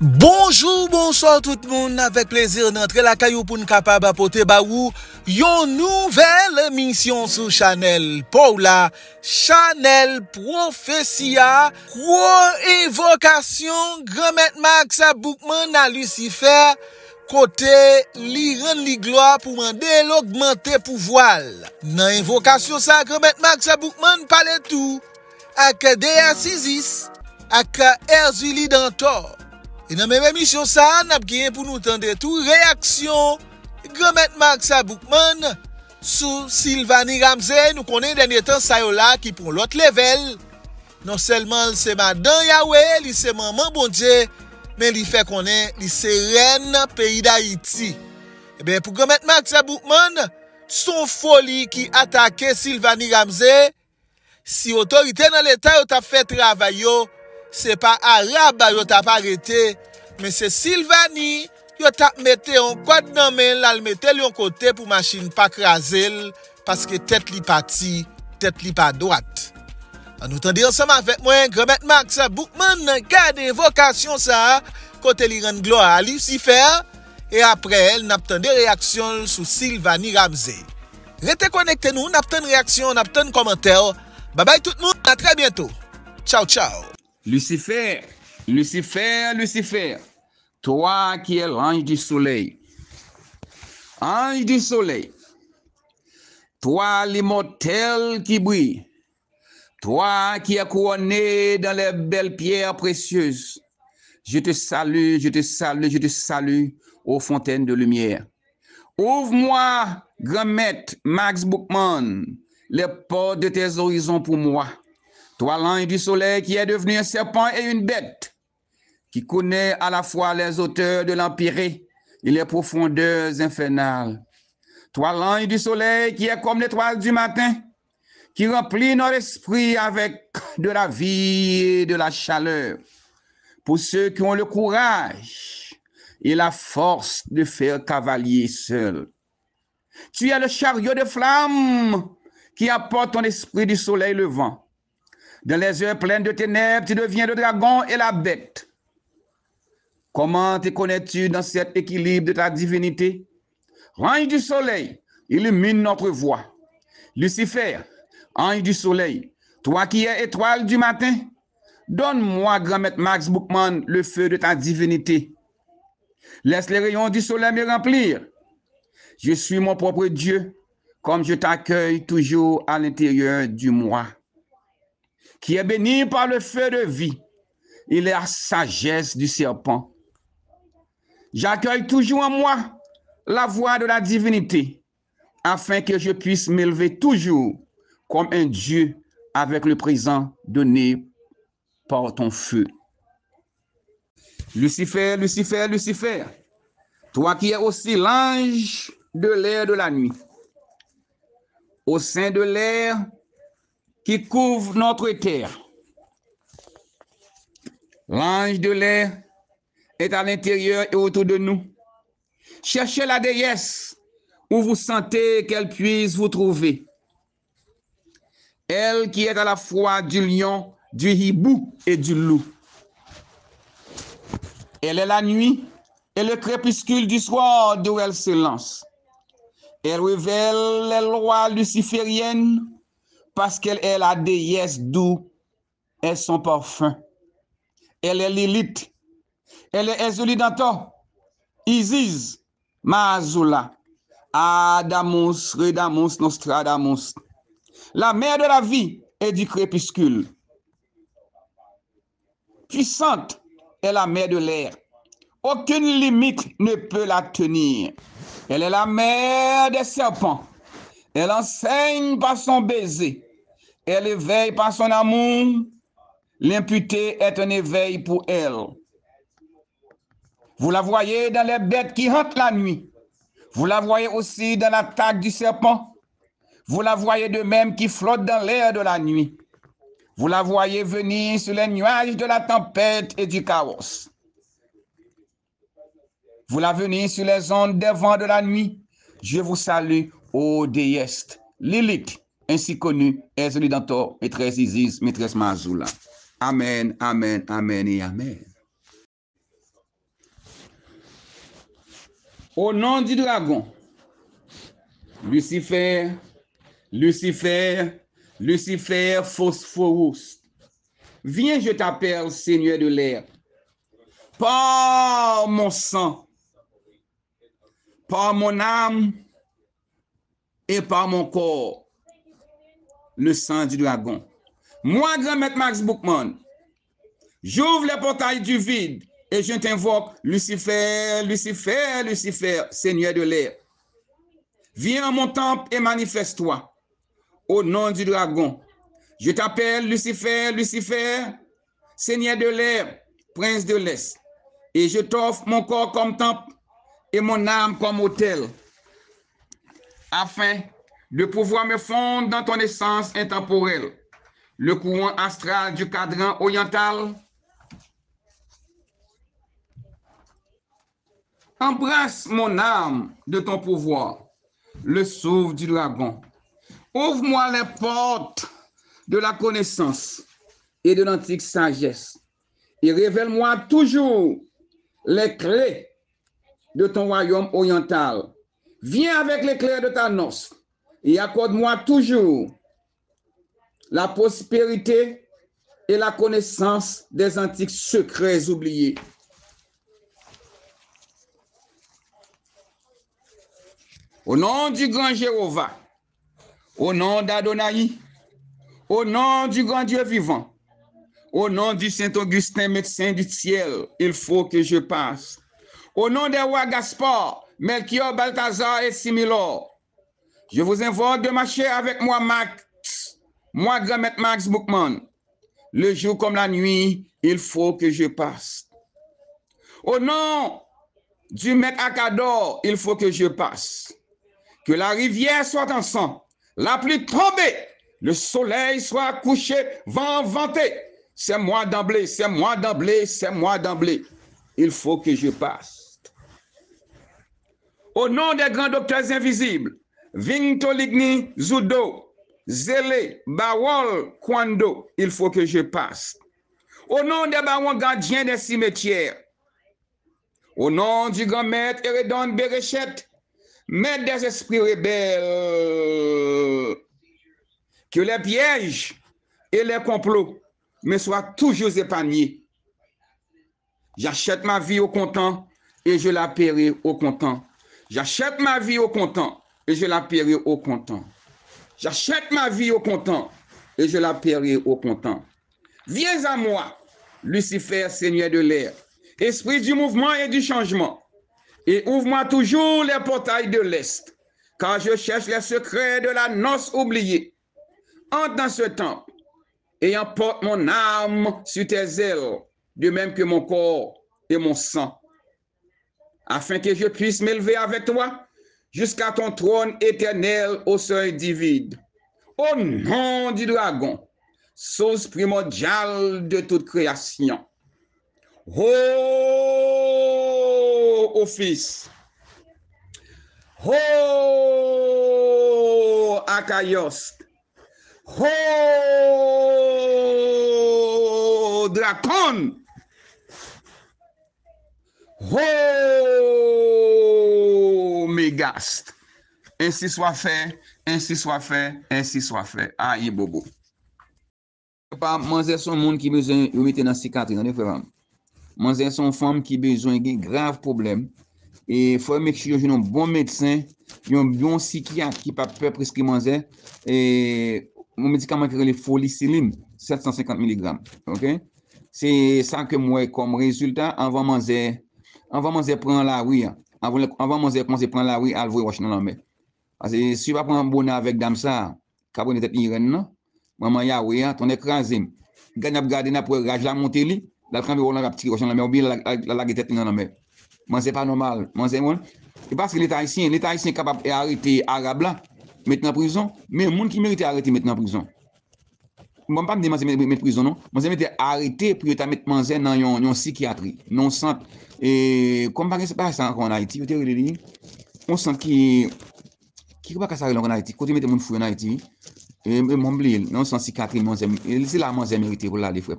Bonjour, bonsoir tout le monde. Avec plaisir d'entrer la caillou pour nous capable apporter baou une nouvelle émission sur Chanel Paula, Chanel Prophétia, gros évocation, grand maître Max Boukman à Lucifer, côté li rend li gloire pour demander l'augmenter pouvoir. Dans invocation ça, grand maître Max Boukman parle tout, avec D.A.C.I.S, avec Erzuli Dantor. Et dans même émission ça, n'a gagné pour nous entendre tout réaction grand maître Max Boukman sur Sylvanie Ramsey. Nous connaissons dernier temps ça là qui pour l'autre level. Non seulement c'est madame Yahweh, c'est maman bon Dieu, mais il fait connaître il c'est reine pays d'Haïti. Et bien pour grand maître Max Boukman, son folie qui attaquait Sylvanie Ramsey, si autorité dans l'état t'a fait travail c'est pas arabe yo t'a pas arrêté, mais c'est Sylvanie yo t'a mette en code dans main là le mette lui en côté pour machine pas craser parce que tête li parti, tête li pas droite. On entendait ensemble avec moi grand maître Max Boukman garde invocation ça côté li rend gloire à Lucifer et après elle n'a pas de réaction sur Sylvanie Ramsey. Restez connectés nous, n'a pas de réaction, n'a pas de commentaire. Bye bye tout le monde, à très bientôt. Ciao ciao. Lucifer, Lucifer, Lucifer, toi qui es l'ange du soleil, toi l'immortel qui brille, toi qui es couronné dans les belles pierres précieuses, je te salue, je te salue, je te salue aux fontaines de lumière. Ouvre-moi, grand maître Max Boukman, les portes de tes horizons pour moi. Toi, l'ange du soleil qui est devenu un serpent et une bête, qui connaît à la fois les hauteurs de l'empyrée et les profondeurs infernales. Toi, l'ange du soleil qui est comme l'étoile du matin, qui remplit notre esprit avec de la vie et de la chaleur. Pour ceux qui ont le courage et la force de faire cavalier seul. Tu es le chariot de flammes qui apporte ton esprit du soleil levant. Dans les heures pleines de ténèbres, tu deviens le dragon et la bête. Comment te connais-tu dans cet équilibre de ta divinité? Ange du soleil, illumine notre voie. Lucifer, ange du soleil, toi qui es étoile du matin, donne-moi, grand maître Max Boukman, le feu de ta divinité. Laisse les rayons du soleil me remplir. Je suis mon propre Dieu, comme je t'accueille toujours à l'intérieur du moi, qui est béni par le feu de vie et la sagesse du serpent. J'accueille toujours en moi la voix de la divinité, afin que je puisse m'élever toujours comme un Dieu avec le présent donné par ton feu. Lucifer, Lucifer, Lucifer, toi qui es aussi l'ange de l'air de la nuit, au sein de l'air qui couvre notre terre. L'ange de l'air est à l'intérieur et autour de nous. Cherchez la déesse où vous sentez qu'elle puisse vous trouver. Elle qui est à la fois du lion, du hibou et du loup. Elle est la nuit et le crépuscule du soir d'où elle se lance. Elle révèle les lois lucifériennes parce qu'elle est la déesse d'où est son parfum. Elle est Lilith. Elle est Erzuli Dantor, Isis, Maazula, Adamus, Redamus, Nostradamus. La mère de la vie et du crépuscule. Puissante est la mère de l'air. Aucune limite ne peut la tenir. Elle est la mère des serpents. Elle enseigne par son baiser. Elle éveille par son amour. L'imputé est un éveil pour elle. Vous la voyez dans les bêtes qui hantent la nuit. Vous la voyez aussi dans l'attaque du serpent. Vous la voyez de même qui flotte dans l'air de la nuit. Vous la voyez venir sur les nuages de la tempête et du chaos. Vous la venez sur les ondes des vents de la nuit. Je vous salue, ô déesse Lilith, ainsi connue, Erzuli Dantor, maîtresse Isis, maîtresse Maazula. Amen, amen, amen et amen. Au nom du dragon, Lucifer, Lucifer, Lucifer, Phosphorus. Viens, je t'appelle, Seigneur de l'air. Par mon sang, par mon âme et par mon corps, le sang du dragon. Moi, grand maître Max Bookman, j'ouvre les portails du vide et je t'invoque, Lucifer, Lucifer, Lucifer, Seigneur de l'air. Viens à mon temple et manifeste-toi. Au nom du dragon, je t'appelle Lucifer, Lucifer, Seigneur de l'air, Prince de l'Est. Et je t'offre mon corps comme temple et mon âme comme autel, afin de pouvoir me fondre dans ton essence intemporelle, le courant astral du cadran oriental. Embrasse mon âme de ton pouvoir, le souffle du dragon. Ouvre-moi les portes de la connaissance et de l'antique sagesse et révèle-moi toujours les clés de ton royaume oriental. Viens avec l'éclair de ta noce et accorde-moi toujours la prospérité et la connaissance des antiques secrets oubliés. Au nom du grand Jéhovah, au nom d'Adonai, au nom du grand Dieu vivant, au nom du Saint-Augustin, médecin du ciel, il faut que je passe. Au nom des rois Gaspard, Melchior, Balthazar et Similor, je vous invoque de marcher avec moi, Max, moi, grand maître Max Bookman. Le jour comme la nuit, il faut que je passe. Au nom du maître Akador, il faut que je passe. Que la rivière soit en sang, la pluie tombée, le soleil soit couché, vent vanté. C'est moi d'emblée, c'est moi d'emblée, c'est moi d'emblée. Il faut que je passe. Au nom des grands docteurs invisibles, Vintoligni, Zudo, Zélé, Bawol, Kwando, il faut que je passe. Au nom des barons gardiens des cimetières, au nom du grand maître Eredon Béréchet, maître des esprits rebelles, que les pièges et les complots me soient toujours épargnés. J'achète ma vie au comptant et je la paierai au comptant. J'achète ma vie au comptant et je la paierai au comptant. J'achète ma vie au comptant et je la paierai au comptant. Viens à moi, Lucifer, Seigneur de l'air, esprit du mouvement et du changement, et ouvre-moi toujours les portails de l'Est, car je cherche les secrets de la noce oubliée. Entre dans ce temple et emporte mon âme sur tes ailes, de même que mon corps et mon sang, afin que je puisse m'élever avec toi jusqu'à ton trône éternel au seuil divin. Au nom du dragon, source primordiale de toute création. Oh, Fils. Oh, Akaios. Oh, Dracon. Oh, Mégast. Ainsi soit fait, ainsi soit fait, ainsi soit fait. Aïe, bobo. Pas manger son monde qui besoin de mettre dans cicatrice, frère. Manger son femme qui besoin de grave problème. Et il faut que je sois un bon médecin, un bon psychiatre qui ne peut pas prescrire manger. Et mon médicament qui est le folicilline, 750 mg. OK? C'est ça que moi, comme résultat, avant manger prendre la rue. Avant manger, commencer prendre la rue, à le voir dans la mer. Parce que si tu vas prendre un bonheur avec dame ça, carbone tête irène, non? Maman ya oui, ton écrasé. Gagne garder na pour rage la monter li, la prendre on la petit dans la mer ou bien la tête dans la mer. Moi c'est pas normal. Moi c'est moi. Et parce que l'État haïtien capable d'arrêter arabe là, mettre en prison, mais monde qui mérite arrêter mettre en prison. Moi pas me dire mettre prison non. Moi c'est mettre arrêter pour ta mettre manger dans une psychiatrie, non centre et comme pas c'est pas ça en Haïti, on sent qui va casser en Haïti, côté mettre mon fou en Haïti. Et mon blé, non sans cicatrice, c'est la manger mérité pour là les frères.